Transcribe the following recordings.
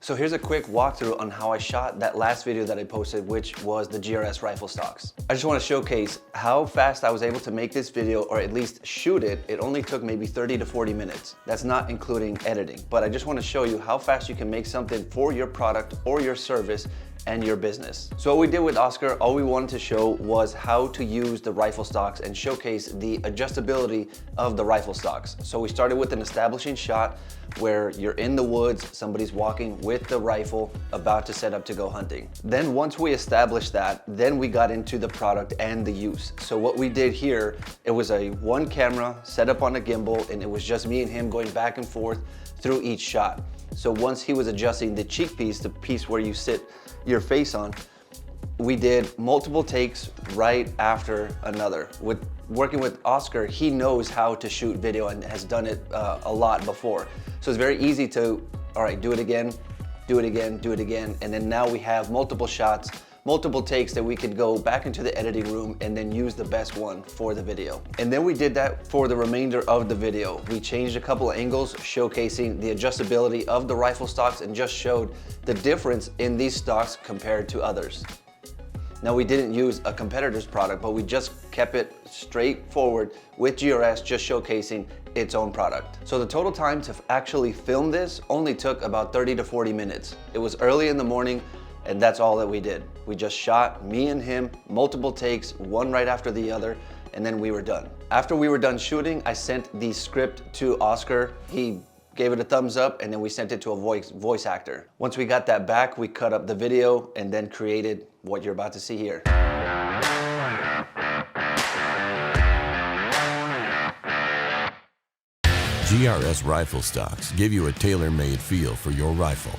So here's a quick walkthrough on how I shot that last video that I posted, which was the GRS Rifle Stocks. I just want to showcase how fast I was able to make this video, or at least shoot it. It only took maybe 30 to 40 minutes. That's not including editing, but I just want to show you how fast you can make something for your product or your service and your business. So what we did with Oscar, all we wanted to show was how to use the rifle stocks and showcase the adjustability of the rifle stocks. So we started with an establishing shot where you're in the woods, somebody's walking with the rifle about to set up to go hunting. Then once we established that, then we got into the product and the use. So what we did here, it was a one camera set up on a gimbal, and it was just me and him going back and forth through each shot. So once he was adjusting the cheek piece, the piece where you sit your face on, we did multiple takes right after another. With working with Oscar, he knows how to shoot video and has done it a lot before. So it's very easy to, all right, do it again, do it again, do it again. And then now we have multiple shots, multiple takes that we could go back into the editing room and then use the best one for the video. And then we did that for the remainder of the video. We changed a couple of angles showcasing the adjustability of the rifle stocks and just showed the difference in these stocks compared to others. Now, we didn't use a competitor's product, but we just kept it straightforward with GRS, just showcasing its own product. So the total time to actually film this only took about 30 to 40 minutes. It was early in the morning, and that's all that we did. We just shot, me and him, multiple takes, one right after the other, and then we were done. After we were done shooting, I sent the script to Oscar. He gave it a thumbs up, and then we sent it to a voice actor. Once we got that back, we cut up the video and then created what you're about to see here. GRS Rifle Stocks give you a tailor-made feel for your rifle.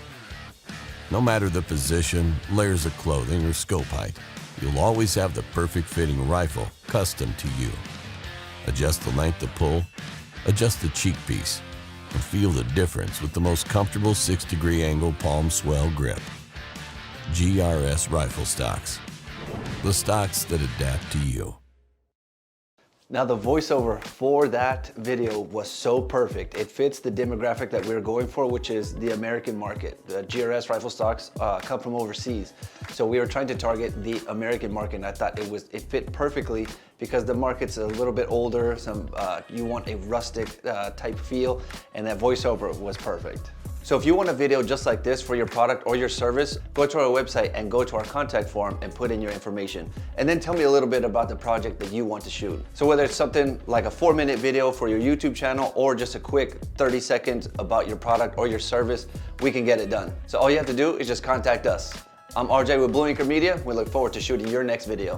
No matter the position, layers of clothing, or scope height, you'll always have the perfect fitting rifle custom to you. Adjust the length of pull, adjust the cheek piece, and feel the difference with the most comfortable 6-degree angle palm swell grip. GRS Rifle Stocks, the stocks that adapt to you. Now, the voiceover for that video was so perfect. It fits the demographic that we're going for, which is the American market. The GRS Rifle Stocks come from overseas. So we were trying to target the American market, and I thought it fit perfectly because the market's a little bit older. You want a rustic type feel, and that voiceover was perfect. So if you want a video just like this for your product or your service, go to our website and go to our contact form and put in your information. And then tell me a little bit about the project that you want to shoot. So whether it's something like a 4-minute video for your YouTube channel or just a quick 30 seconds about your product or your service, we can get it done. So all you have to do is just contact us. I'm RJ with Blue Anchor Media. We look forward to shooting your next video.